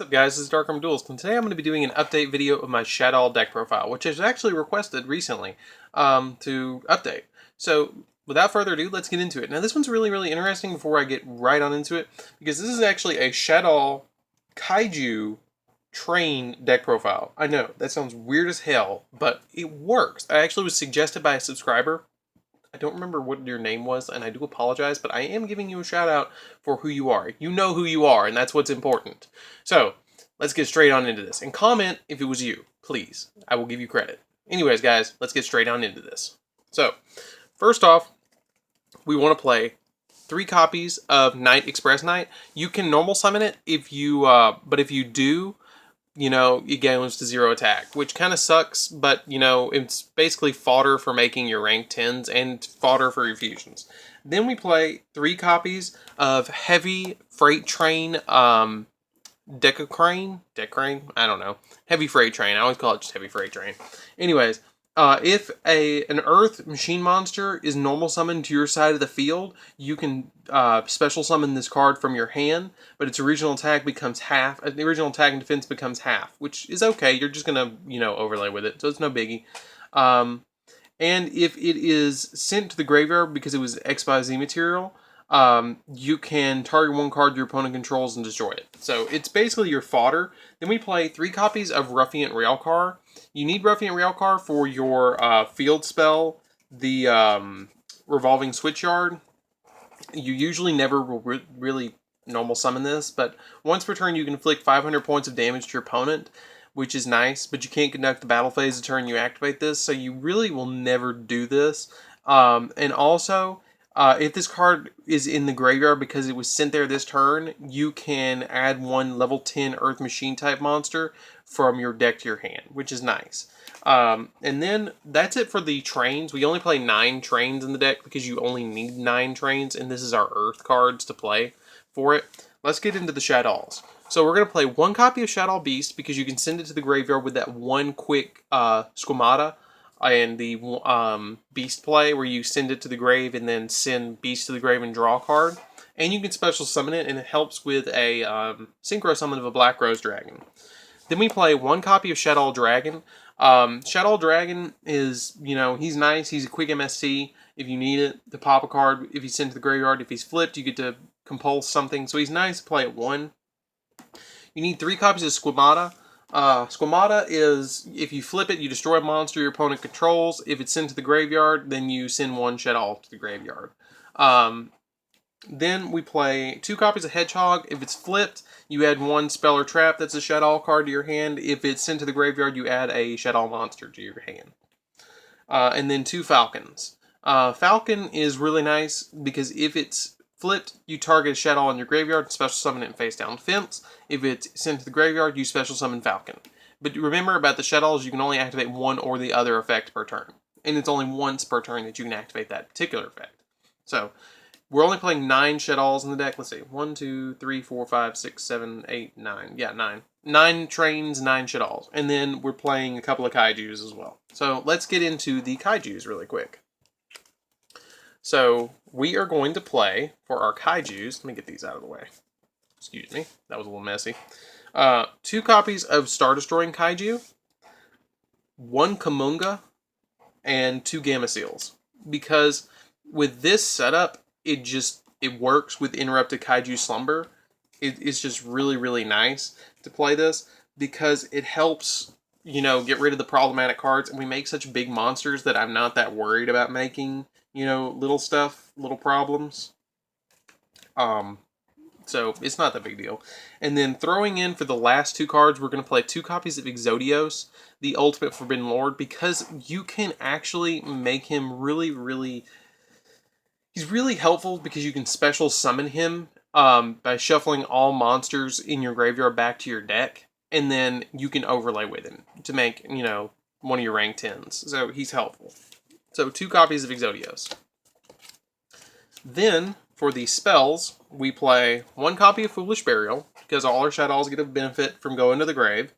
What's up guys, this is DarkArmedDuelist, and today I'm going to be doing an update video of my Shaddoll deck profile, which is actually requested recently to update. So without further ado, let's get into it. Now this one's really interesting before I get right on into it, because this is actually a Shaddoll Kaiju train deck profile. I know, that sounds weird as hell, but it works. I actually was suggested by a subscriber. I don't remember what your name was, and I do apologize, but I am giving you a shout out for who you are. You know who you are, and that's what's important. So, let's get straight on into this. And comment if it was you, please. I will give you credit. Anyways, guys, let's get straight on into this. So, first off, we want to play 3 copies of Night Express Knight. You can normal summon it if you, but if you do, you know, it goes to 0 attack, which kind of sucks, but, you know, it's basically fodder for making your rank 10s and fodder for your fusions. Then we play 3 copies of Heavy Freight Train, Decrane, I don't know, Heavy Freight Train, I always call it just Heavy Freight Train. Anyways, if an Earth Machine Monster is normal summoned to your side of the field, you can special summon this card from your hand, but its original attack becomes half. The original attack and defense becomes half, which is okay. You're just gonna, you know, overlay with it, so it's no biggie. And if it is sent to the graveyard because it was XYZ material, you can target one card your opponent controls and destroy it. So it's basically your fodder. Then we play 3 copies of Ruffian Railcar. You need Ruffian Railcar for your field spell, the Revolving Switchyard. You usually never will really normal summon this, but once per turn you can inflict 500 points of damage to your opponent, which is nice, but you can't conduct the battle phase the turn you activate this, so you really will never do this. And also, if this card is in the graveyard because it was sent there this turn, you can add 1 level 10 Earth Machine type monster from your deck to your hand, which is nice. And then that's it for the trains. We only play 9 trains in the deck because you only need 9 trains, and this is our Earth cards to play for it. Let's get into the Shaddolls. So we're going to play 1 copy of Shaddoll Beast because you can send it to the graveyard with that 1 quick Squamata and the Beast play where you send it to the grave and then send Beast to the grave and draw a card. And you can special summon it, and it helps with a synchro summon of a Black Rose Dragon. Then we play 1 copy of Shaddoll Dragon. Shaddoll Dragon is, you know, he's nice. He's a quick MST if you need it to pop a card. If he's sent to the graveyard, if he's flipped, you get to compulse something. So he's nice to play at 1. You need 3 copies of Squamata. Squamata is, if you flip it, you destroy a monster your opponent controls. If it's sent to the graveyard, then you send 1 Shaddoll to the graveyard. Then we play 2 copies of Hedgehog. If it's flipped, you add 1 Spell or Trap that's a Shaddoll card to your hand. If it's sent to the graveyard, you add a Shaddoll monster to your hand. And then 2 Falcons. Falcon is really nice because if it's flipped, you target a Shaddoll in your graveyard and special summon it in face down defense. If it's sent to the graveyard, you special summon Falcon. But remember about the Shaddolls, you can only activate 1 or the other effect per turn. And it's only once per turn that you can activate that particular effect. So, we're only playing 9 Shaddolls in the deck. Let's see. 1, 2, 3, 4, 5, 6, 7, 8, 9. Yeah, 9. 9 trains, 9 Shaddolls. And then we're playing a couple of Kaijus as well. So, let's get into the Kaijus really quick. So, we are going to play for our Kaijus. Let me get these out of the way. Excuse me. That was a little messy. 2 copies of Star Destroying Kaiju. 1 Kamunga. And 2 Gamma Seals. Because with this setup, it works with Interrupted Kaiju Slumber. It's just really nice to play this because it helps, you know, get rid of the problematic cards, and we make such big monsters that I'm not that worried about making, you know, little stuff, little problems. So it's not that big deal. And then throwing in for the last 2 cards, we're going to play 2 copies of Yugioh, the Ultimate Forbidden Lord, because you can actually make him he's really helpful because you can special summon him by shuffling all monsters in your graveyard back to your deck, and then you can overlay with him to make, you know, one of your rank 10s. So he's helpful. So 2 copies of Yugioh. Then, for the spells, we play 1 copy of Foolish Burial, because all our Shaddolls get a benefit from going to the grave.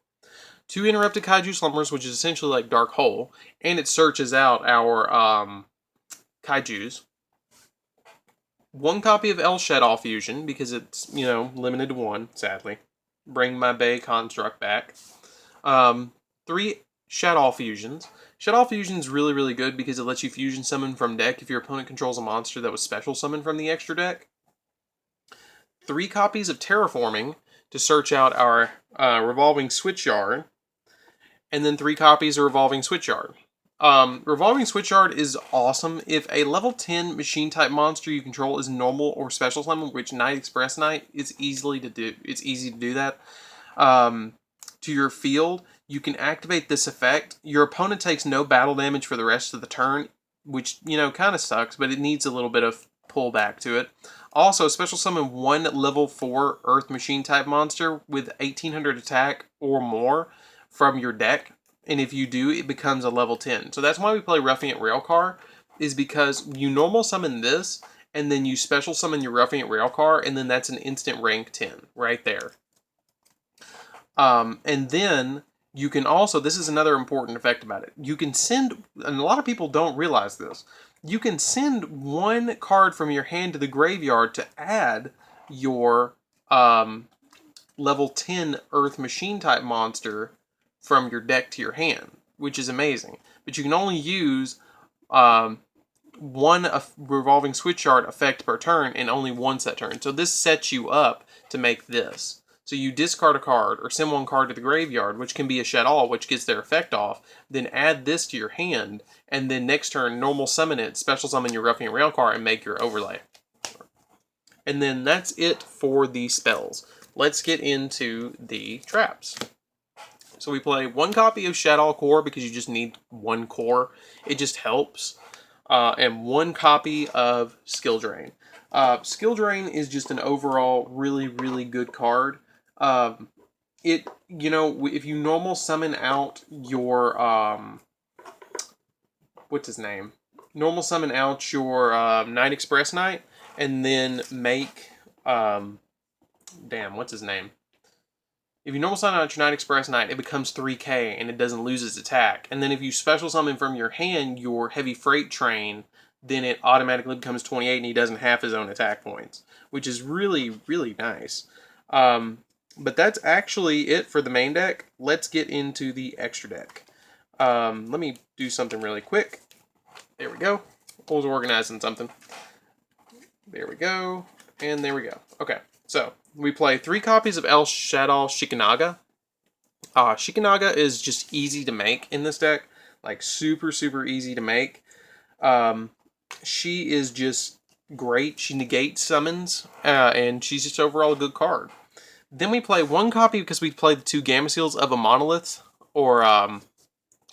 2 Interrupted Kaiju Slumbers, which is essentially like Dark Hole, and it searches out our Kaijus. 1 copy of El Shaddoll Fusion, because it's, you know, limited to 1, sadly. Bring my Bay construct back. 3 Shaddoll fusions. Shaddoll fusion is really, really good because it lets you fusion summon from deck if your opponent controls a monster that was special summoned from the extra deck. 3 copies of Terraforming to search out our Revolving Switchyard. And then 3 copies of Revolving Switchyard. Revolving Switchyard is awesome. If a level 10 machine type monster you control is normal or special summon, which Night Express Knight, it's easy to do that. To your field, you can activate this effect. Your opponent takes no battle damage for the rest of the turn, which, you know, kind of sucks, but it needs a little bit of pullback to it. Also, special summon 1 level 4 Earth Machine type monster with 1800 attack or more from your deck. And if you do, it becomes a level 10. So that's why we play Ruffian Railcar, is because you normal summon this, and then you special summon your Ruffian Railcar, and then that's an instant rank 10 right there. And then you can also, this is another important effect about it, you can send, and a lot of people don't realize this, you can send 1 card from your hand to the graveyard to add your level 10 Earth Machine type monster from your deck to your hand, which is amazing. But you can only use 1 Revolving Switchyard effect per turn and only once that turn. So this sets you up to make this. So you discard a card or send 1 card to the graveyard, which can be a Shaddoll, which gets their effect off, then add this to your hand, and then next turn normal summon it, special summon your Ruffian Railcar, and make your overlay. And then that's it for the spells. Let's get into the traps. So we play 1 copy of Shaddoll Core because you just need 1 core. It just helps. And 1 copy of Skill Drain. Skill Drain is just an overall really, really good card. You know, if you normal summon out your, what's his name? Normal summon out your Night Express Knight, and then make, damn, what's his name? If you normal summon out your Night Express Knight, it becomes 3k and it doesn't lose its attack. And then if you special summon from your hand your Heavy Freight Train, then it automatically becomes 28 and he doesn't have his own attack points, which is really, really nice. But that's actually it for the main deck. Let's get into the extra deck. Let me do something really quick. There we go. I was organizing something. There we go. And there we go. Okay, so we play 3 copies of El Shaddoll Shikanaga. Shikanaga is just easy to make in this deck. Like, super, super easy to make. She is just great. She negates summons, and she's just overall a good card. Then we play 1 copy because we play the 2 Gamma Seals of a Monolith, or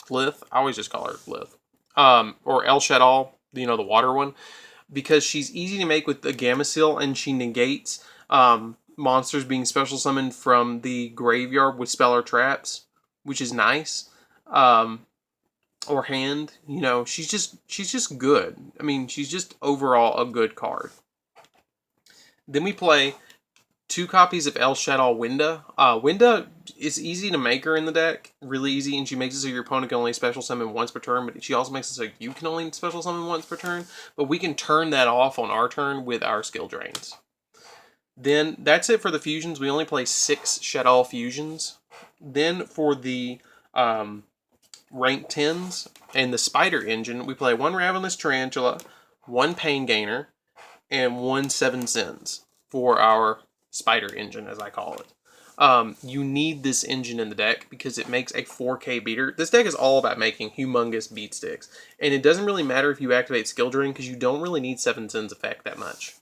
Lith. I always just call her Lith. Or El Shaddoll, you know, the water one. Because she's easy to make with the Gamma Seal, and she negates monsters being special summoned from the graveyard with spell or traps, which is nice. Or hand, you know, she's just good. I mean, she's just overall a good card. Then we play 2 copies of El Shaddoll Winda. Winda is easy to make her in the deck, really easy, and she makes it so your opponent can only special summon once per turn, but she also makes it so you can only special summon once per turn, but we can turn that off on our turn with our skill drains. Then that's it for the fusions. We only play 6 Shaddoll fusions. Then for the rank 10s and the Spider Engine, we play 1 Ravenous Tarantula, 1 Pain Gainer, and 1 Seven Sins for our Spider Engine, as I call it. You need this engine in the deck because it makes a 4k beater. This deck is all about making humongous beat sticks, and it doesn't really matter if you activate Skill Drain because you don't really need Seven Sins effect that much.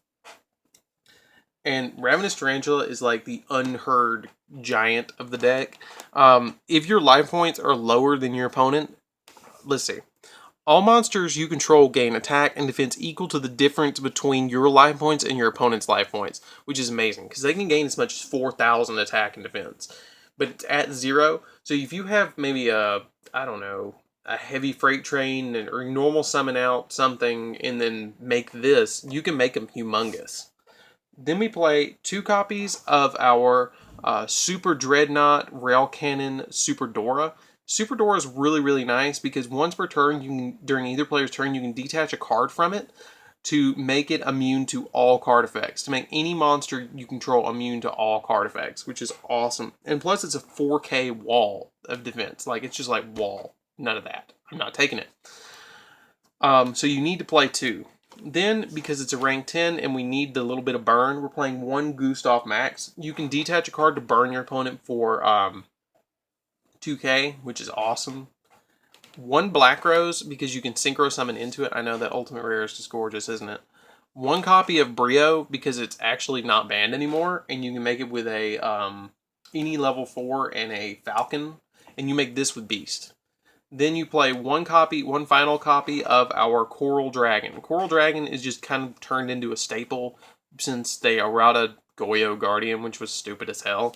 And Ravenous Tarantula is like the unheard giant of the deck. If your life points are lower than your opponent, let's see. All monsters you control gain attack and defense equal to the difference between your life points and your opponent's life points, which is amazing because they can gain as much as 4,000 attack and defense. But it's at 0, so if you have maybe a Heavy Freight Train or normal summon out something and then make this, you can make them humongous. Then we play 2 copies of our Super Dreadnought Rail Cannon Super Dora. Super Dora is really, really nice because once per turn, during either player's turn, you can detach a card from it to make it immune to all card effects, to make any monster you control immune to all card effects, which is awesome. And plus, it's a 4K wall of defense. Like, it's just like wall. None of that. I'm not taking it. So you need to play 2. Then, because it's a rank 10 and we need the little bit of burn, we're playing 1 Gustav Max. You can detach a card to burn your opponent for 2K, which is awesome. 1 Black Rose, because you can synchro summon into it. I know that Ultimate Rare is just gorgeous, isn't it? 1 copy of Brio, because it's actually not banned anymore, and you can make it with a any level 4 and a Falcon, and you make this with Beast. Then you play 1 final copy of our Coral Dragon. Coral Dragon is just kind of turned into a staple since they errata Yugioh Guardian, which was stupid as hell.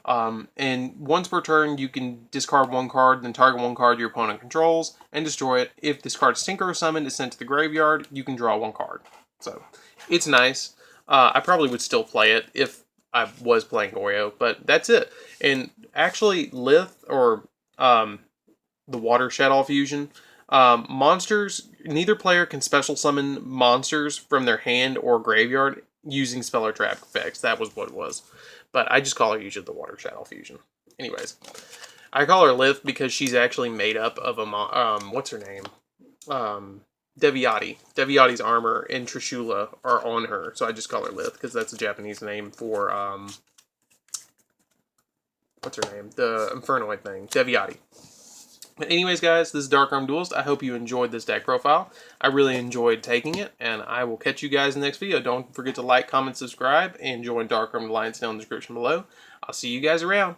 And once per turn, you can discard 1 card, then target 1 card your opponent controls, and destroy it. If this card's synchro summoned is sent to the graveyard, you can draw 1 card. So, it's nice. I probably would still play it if I was playing Yugioh, but that's it. And actually, Lith, or the Water Shaddoll fusion, monsters, neither player can special summon monsters from their hand or graveyard using spell or trap effects. That was what it was. But I just call her usually the Water Shaddoll fusion. Anyways, I call her Lith because she's actually made up of a, what's her name? Deviati. Deviati's armor and Trishula are on her, so I just call her Lith because that's a Japanese name for, what's her name? The Infernoid thing. Deviati. But anyways, guys, this is DarkArmedDuelist. I hope you enjoyed this deck profile. I really enjoyed taking it, and I will catch you guys in the next video. Don't forget to like, comment, subscribe, and join DarkArmedAlliance down in the description below. I'll see you guys around.